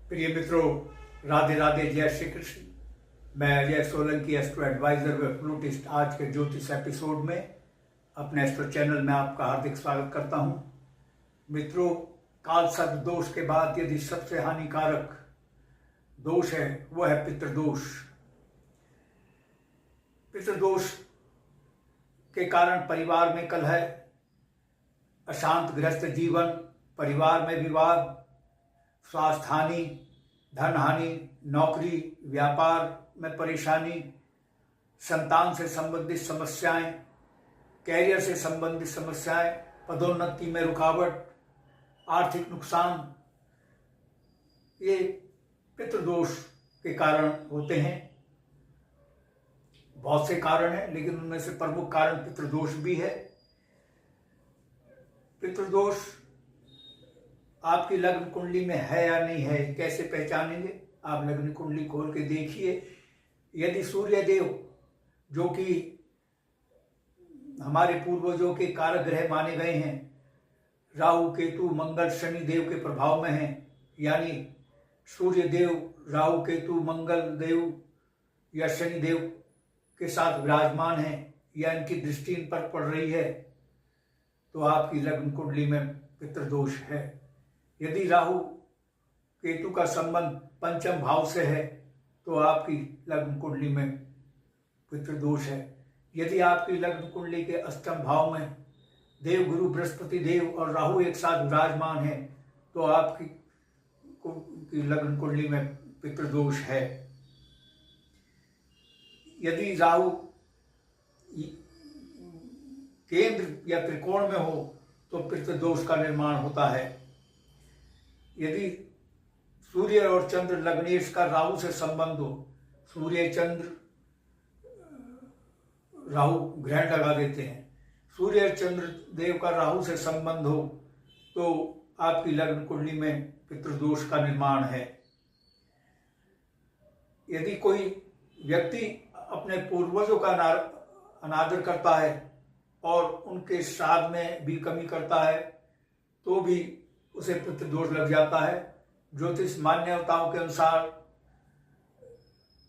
प्रिय मित्रों, राधे राधे, जय श्री कृष्ण। मैं अजय सोलंकी, एस्ट्रो एडवाइजर व फ्लूटिस्ट, आज के ज्योतिष एपिसोड में अपने एस्ट्रो चैनल में आपका हार्दिक स्वागत करता हूं। मित्रों, काल सर्प दोष के बाद यदि सबसे हानिकारक दोष है वो है पितृदोष। पितृदोष के कारण परिवार में कलह, अशांत गृहस्थ जीवन, परिवार में विवाद, स्वास्थ्य हानि, धन हानि, नौकरी व्यापार में परेशानी, संतान से संबंधित समस्याएं, कैरियर से संबंधित समस्याएं, पदोन्नति में रुकावट, आर्थिक नुकसान, ये पितृदोष के कारण होते हैं। बहुत से कारण हैं, लेकिन उनमें से प्रमुख कारण पितृदोष भी है। पितृदोष आपकी लग्न कुंडली में है या नहीं है, कैसे पहचानेंगे? आप लग्न कुंडली खोल के देखिए। यदि सूर्य देव, जो कि हमारे पूर्वजों के कारक ग्रह माने गए हैं, राहु केतु मंगल शनि देव के प्रभाव में हैं, यानी सूर्य देव राहु केतु मंगल देव या शनि देव के साथ विराजमान हैं या इनकी दृष्टि इन पर पड़ रही है, तो आपकी लग्न कुंडली में पितृदोष है। यदि राहु केतु का संबंध पंचम भाव से है तो आपकी लग्न कुंडली में पितृदोष है। यदि आपकी लग्न कुंडली के अष्टम भाव में देव गुरु बृहस्पति देव और राहु एक साथ विराजमान है तो आपकी लग्न कुंडली में पितृदोष है। यदि राहु केंद्र या त्रिकोण में हो तो पितृदोष का निर्माण होता है। यदि सूर्य और चंद्र लग्नेश का राहु से संबंध हो, सूर्य चंद्र राहु ग्रहण लगा देते हैं, सूर्य चंद्र देव का राहु से संबंध हो तो आपकी लग्न कुंडली में पितृदोष का निर्माण है। यदि कोई व्यक्ति अपने पूर्वजों का अनादर करता है और उनके श्राद्ध में भी कमी करता है तो भी उसे पितृदोष लग जाता है। ज्योतिष मान्यताओं के अनुसार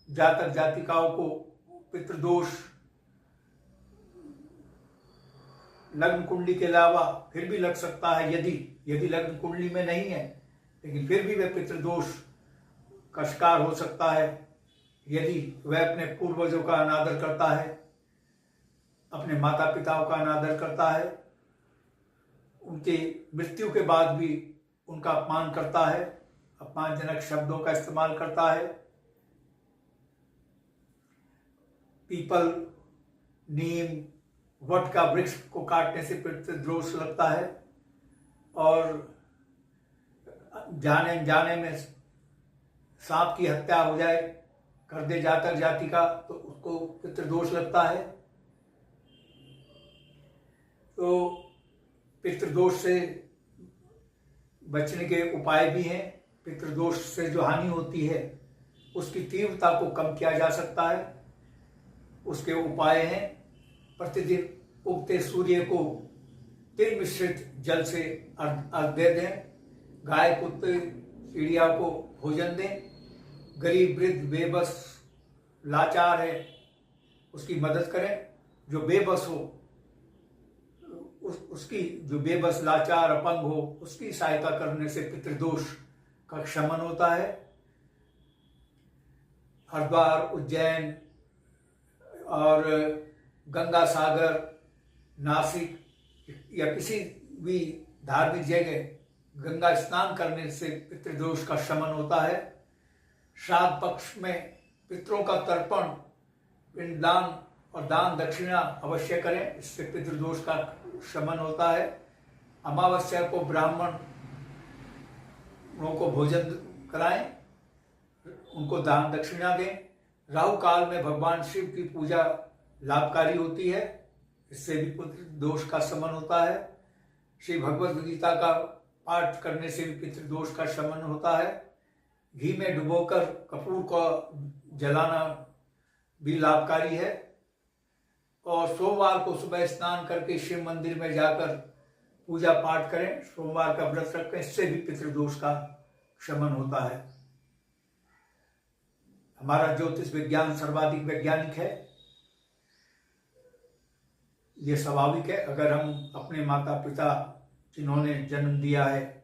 जातक जातिकाओं को पितृदोष लग्न कुंडली के अलावा फिर भी लग सकता है। यदि लग्न कुंडली में नहीं है लेकिन फिर भी वह पितृदोष का शिकार हो सकता है। यदि वह अपने पूर्वजों का अनादर करता है, अपने माता पिताओं का अनादर करता है, उनके मृत्यु के बाद भी उनका अपमान करता है, अपमानजनक शब्दों का इस्तेमाल करता है, पीपल, नीम, वट का वृक्ष को काटने से पितृदोष लगता है, और जाने जाने में सांप की हत्या हो जाए कर दे जातक जातिका तो उसको पितृदोष लगता है। तो पितृदोष से बचने के उपाय भी हैं। पितृदोष से जो हानि होती है उसकी तीव्रता को कम किया जा सकता है। उसके उपाय हैं: प्रतिदिन उगते सूर्य को तिल मिश्रित जल से अर्घ्य दें, गाय कुत्ते चिड़िया को भोजन दें, गरीब वृद्ध बेबस लाचार है उसकी मदद करें, जो बेबस हो उसकी जो बेबस लाचार अपंग हो उसकी सहायता करने से पितृदोष का शमन होता है। हरिद्वार, उज्जैन और गंगा सागर, नासिक या किसी भी धार्मिक जगह गंगा स्नान करने से पितृदोष का शमन होता है। श्राद्ध पक्ष में पितरों का तर्पण, पिंडदान और दान दक्षिणा अवश्य करें, इससे पितृदोष का शमन होता है। अमावस्या को ब्राह्मणों को भोजन कराएं, उनको दान दक्षिणा दें। राहु काल में भगवान शिव की पूजा लाभकारी होती है, इससे भी पितृदोष का शमन होता है। श्री भगवद गीता का पाठ करने से भी पितृदोष का शमन होता है। घी में डुबोकर कपूर को जलाना भी लाभकारी है। और सोमवार को सुबह स्नान करके शिव मंदिर में जाकर पूजा पाठ करें, सोमवार का व्रत रखें, इससे भी पितृदोष का शमन होता है। हमारा ज्योतिष विज्ञान सर्वाधिक वैज्ञानिक है। ये स्वाभाविक है। अगर हम अपने माता पिता जिन्होंने जन्म दिया है,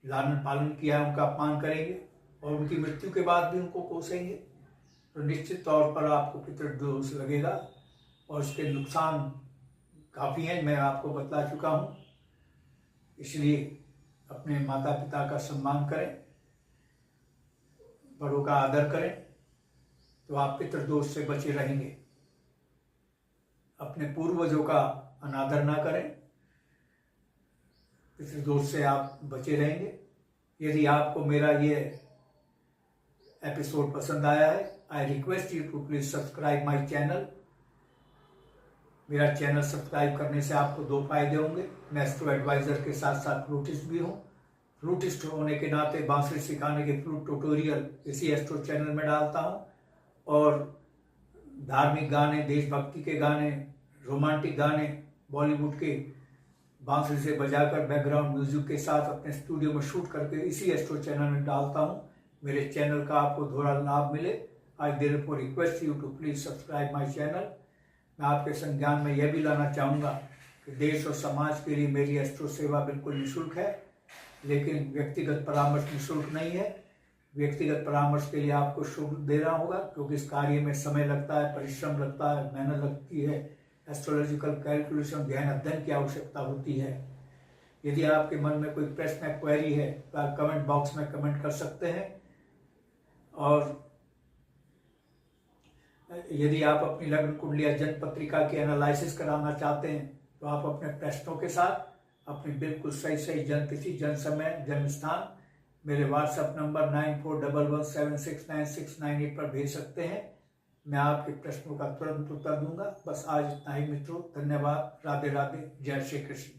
लालन पालन किया है, उनका अपमान करेंगे और उनकी मृत्यु के बाद भी उनको कोसेंगे, तो निश्चित तौर पर आपको पितृदोष लगेगा और उसके नुकसान काफ़ी हैं, मैं आपको बतला चुका हूँ। इसलिए अपने माता पिता का सम्मान करें, बड़ों का आदर करें, तो आप पितृदोष से बचे रहेंगे। अपने पूर्वजों का अनादर ना करें, पितृदोष से आप बचे रहेंगे। यदि आपको मेरा ये एपिसोड पसंद आया है, I request you to please subscribe my channel. मेरा चैनल सब्सक्राइब करने से आपको 2 फायदे होंगे। मैं एस्ट्रो एडवाइजर के साथ साथ फ्लूटिस्ट भी हूँ। फ्लूटिस्ट होने के नाते बांसुरी सिखाने के फ्लूट ट्यूटोरियल इसी एस्ट्रो चैनल में डालता हूँ और धार्मिक गाने, देशभक्ति के गाने, रोमांटिक गाने, बॉलीवुड के बांसुरी से बजाकर बैकग्राउंड म्यूजिक के साथ अपने स्टूडियो में शूट करके इसी एस्ट्रो चैनल में डालता हूँ। मेरे चैनल का आपको थोड़ा लाभ मिले, I therefore request you to please subscribe my channel. मैं आपके संज्ञान में यह भी लाना चाहूँगा कि देश और समाज के लिए मेरी एस्ट्रो सेवा बिल्कुल निःशुल्क है, लेकिन व्यक्तिगत परामर्श निःशुल्क नहीं है। व्यक्तिगत परामर्श के लिए आपको शुल्क देना होगा, क्योंकि इस कार्य में समय लगता है, परिश्रम लगता है, मेहनत लगती है, एस्ट्रोलॉजिकल कैलकुलेशन, गहन अध्ययन की आवश्यकता होती है। यदि आपके मन में कोई प्रश्न या क्वेरी है तो आप कमेंट बॉक्स में कमेंट कर सकते हैं। और यदि आप अपनी लग्न कुंडली या जन्म पत्रिका की एनालिसिस कराना चाहते हैं तो आप अपने प्रश्नों के साथ अपनी बिल्कुल सही जन्म तिथि, जन्म समय, जन्म स्थान मेरे व्हाट्सएप नंबर 9411769698 पर भेज सकते हैं। मैं आपके प्रश्नों का तुरंत उत्तर दूंगा। बस आज इतना ही मित्रों, धन्यवाद। राधे राधे, जय श्री कृष्ण।